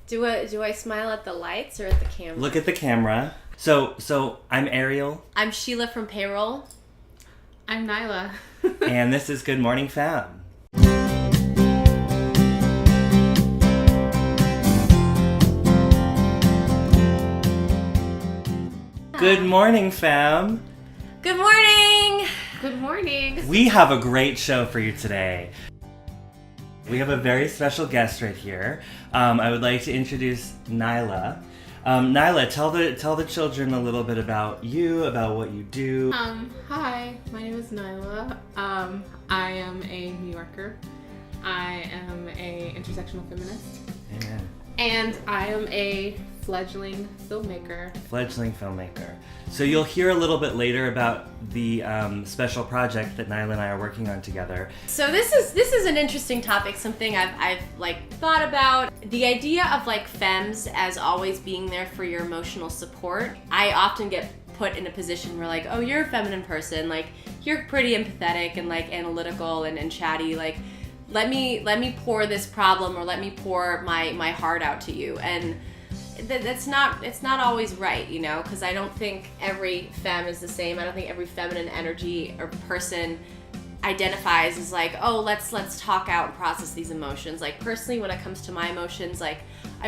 Do I smile at the lights or at the camera? Look at the camera. So I'm Ariel. I'm Sheila from Payroll. I'm Nyla. And this is Good Morning Femme. Good morning, fam. Good morning. Good morning. We have a great show for you today. We have a very special guest right here. I would like to introduce Nyla. Nyla, tell the children a little bit about you, about what you do. Hi, my name is Nyla. I am a New Yorker. I am a intersectional feminist. Amen. And I am a fledgling filmmaker. So you'll hear a little bit later about the special project that Nyla and I are working on together. So this is an interesting topic, something I've thought about. The idea of femmes as always being there for your emotional support. I often get put in a position where oh, you're a feminine person, you're pretty empathetic and analytical and chatty, let me pour this problem, or let me pour my heart out to you. And it's not always right, because I don't think every femme is the same. I don't think every feminine energy or person identifies as oh, let's talk out and process these emotions. Personally, when it comes to my emotions, I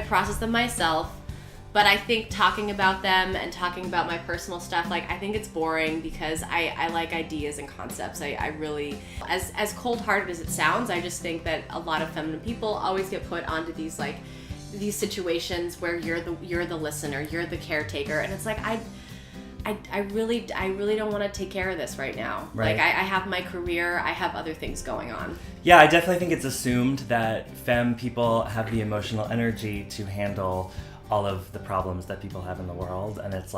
process them myself, but I think talking about them and talking about my personal stuff, I think it's boring, because I like ideas and concepts. I really, as cold-hearted as it sounds, I just think that a lot of feminine people always get put onto these these situations where you're the listener, you're the caretaker, and it's I really don't want to take care of this right now. Right. I have my career, I have other things going on. Yeah, I definitely think it's assumed that femme people have the emotional energy to handle all of the problems that people have in the world, and it's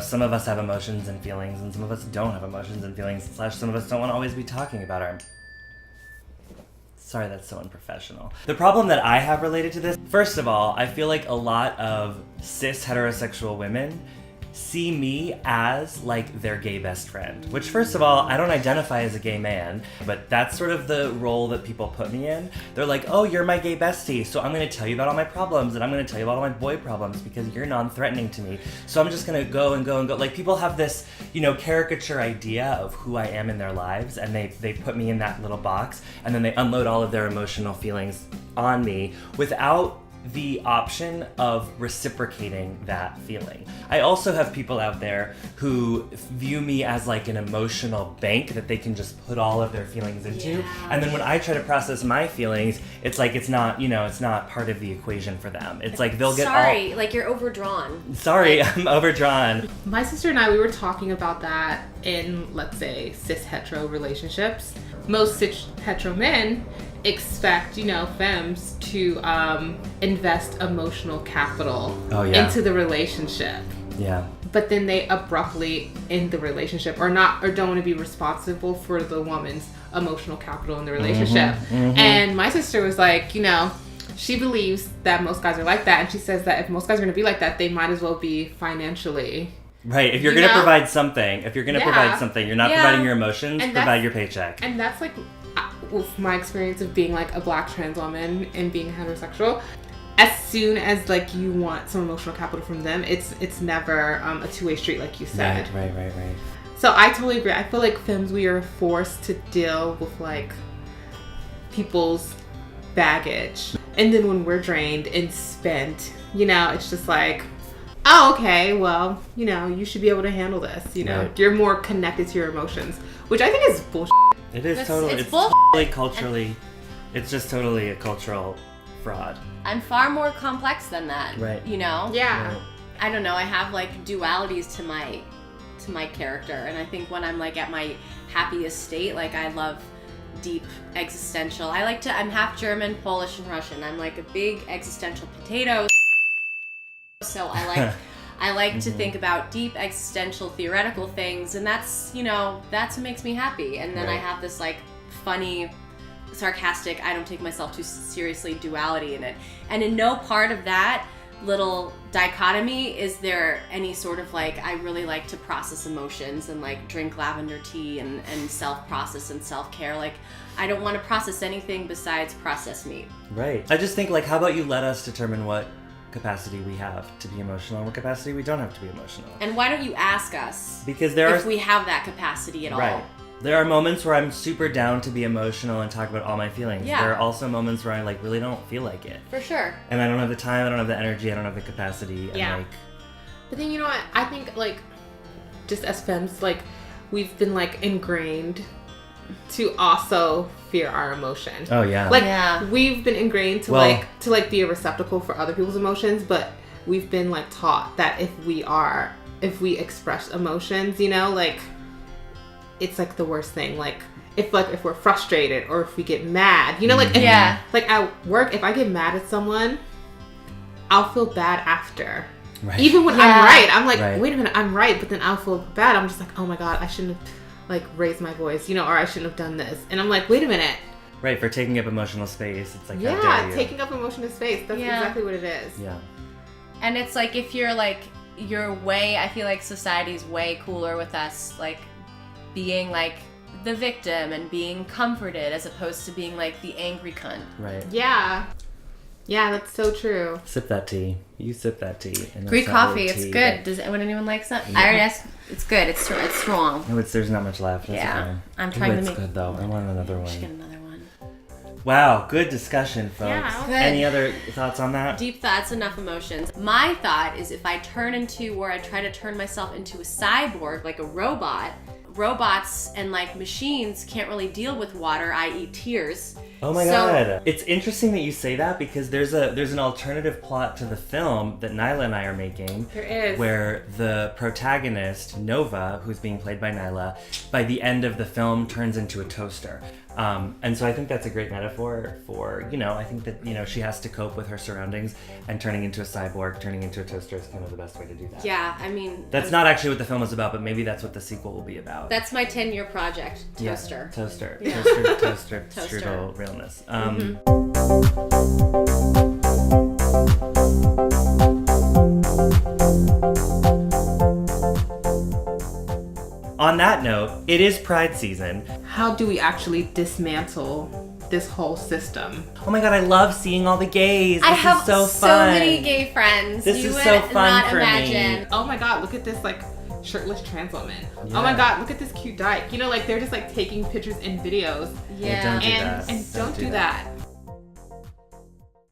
some of us have emotions and feelings, and some of us don't have emotions and feelings, / some of us don't want to always be talking about our... Sorry, that's so unprofessional. The problem that I have related to this, first of all, I feel like a lot of cis heterosexual women see me as their gay best friend, which, first of all, I don't identify as a gay man, but that's sort of the role that people put me in. They're oh, you're my gay bestie, so I'm going to tell you about all my problems, and I'm going to tell you about all my boy problems because you're non-threatening to me, so I'm just going to go and go and go. People have this, caricature idea of who I am in their lives, and they put me in that little box, and then they unload all of their emotional feelings on me without the option of reciprocating that feeling. I also have people out there who view me as an emotional bank that they can just put all of their feelings into. Yeah. And then when I try to process my feelings, it's it's not, it's not part of the equation for them. It's they'll get Sorry, you're overdrawn. Sorry, I'm overdrawn. My sister and I, we were talking about that in, let's say, cis hetero relationships. Most cis hetero men expect, femmes to invest emotional capital into the relationship. Yeah. But then they abruptly end the relationship, or don't want to be responsible for the woman's emotional capital in the relationship. Mm-hmm. And my sister was she believes that most guys are like that, and she says that if most guys are going to be like that, they might as well be financially. Right. If you're going to provide something, you're not providing your emotions, provide your paycheck. And that's with my experience of being a black trans woman and being heterosexual, as soon as you want some emotional capital from them, it's never a two-way street, like you said. Right. So I totally agree. I feel femmes, we are forced to deal with people's baggage, and then when we're drained and spent, it's just oh, okay, well, you should be able to handle this. Right. You're more connected to your emotions, which I think is bullshit. It is totally. It's bullshit. Totally culturally. It's just totally a cultural fraud. I'm far more complex than that. Right. Yeah. Right. I don't know. I have dualities to my character, and I think when I'm at my happiest state, I love deep existential. I'm half German, Polish, and Russian. I'm a big existential potato. So I like to think about deep existential theoretical things, and that's what makes me happy. And then I have this funny, sarcastic, I don't take myself too seriously duality in it. And in no part of that little dichotomy. Is there any sort of like, I really like to process emotions and like drink lavender tea and self-process and self-care. Like, I don't want to process anything besides processed meat. Right. I just think, like, how about you let us determine what capacity we have to be emotional and what capacity we don't have to be emotional. And why don't you ask us because there if we have that capacity at all? Right. There are moments where I'm super down to be emotional and talk about all my feelings. Yeah. There are also moments where I like really don't feel like it. For sure. And I don't have the time, I don't have the energy, I don't have the capacity. And Yeah. like, But then, you know what? I think, like, just as femmes, like, we've been, like, ingrained to also fear our emotions. oh yeah. Like, Yeah. we've been ingrained to, Well- like, be a receptacle for other people's emotions, but we've been, like, taught that if we express emotions, you know, like, it's, like, the worst thing. Like, if we're frustrated or if we get mad, you know, like, Yeah. like, at work, if I get mad at someone, I'll feel bad after. right. Even when Yeah. I'm right, I'm like, Right. wait a minute, I'm right, but then I'll feel bad. I'm just like, oh my god, I shouldn't have, like, raised my voice, you know, or I shouldn't have done this. And I'm like, wait a minute. Right, for taking up emotional space. It's like, how dare Yeah, you? taking up emotional space. That's Yeah. exactly what it is. Yeah. And it's like, if you're like, you're way, I feel like society's way cooler with us, like, being like the victim and being comforted as opposed to being like the angry cunt. Right. Yeah. Yeah, that's so true. Sip that tea. You sip that tea. And Greek that's not coffee, really it's tea, good. Would anyone like some? I already asked. It's good. It's strong. No, there's not much left. That's Yeah. okay. I'm trying to It's make. good though. I want another We should get one. another one. Wow, good discussion, folks. Yeah. Good. Any other thoughts on that? Deep thoughts, enough emotions. My thought is, if I turn into, where I try to turn myself into a cyborg, like a robot, robots and like machines can't really deal with water, i.e. tears. Oh my So- god. It's interesting that you say that because there's an alternative plot to the film that Nyla and I are making. There is. Where the protagonist, Nova, who's being played by Nyla, by the end of the film turns into a toaster. And so I think that's a great metaphor for, you know, I think that, you know, she has to cope with her surroundings, and turning into a cyborg, turning into a toaster is kind of the best way to do that. Yeah, I mean, That's not actually what the film is about, but maybe that's what the sequel will be about. that's my 10-year project. Yeah, Toaster. Toaster. Yeah. Toaster. Toaster. Strudel realness. On that note, it is Pride season. How do we actually dismantle this whole system? Oh my god, I love seeing all the gays. This I have is so fun. many gay friends. This you is would so fun not for me. imagine. Oh my god, look at this, like, shirtless trans woman. Yeah. Oh my god, look at this cute dyke. You know, like, they're just, like, taking pictures and videos. Yeah. don't do And that. don't do that.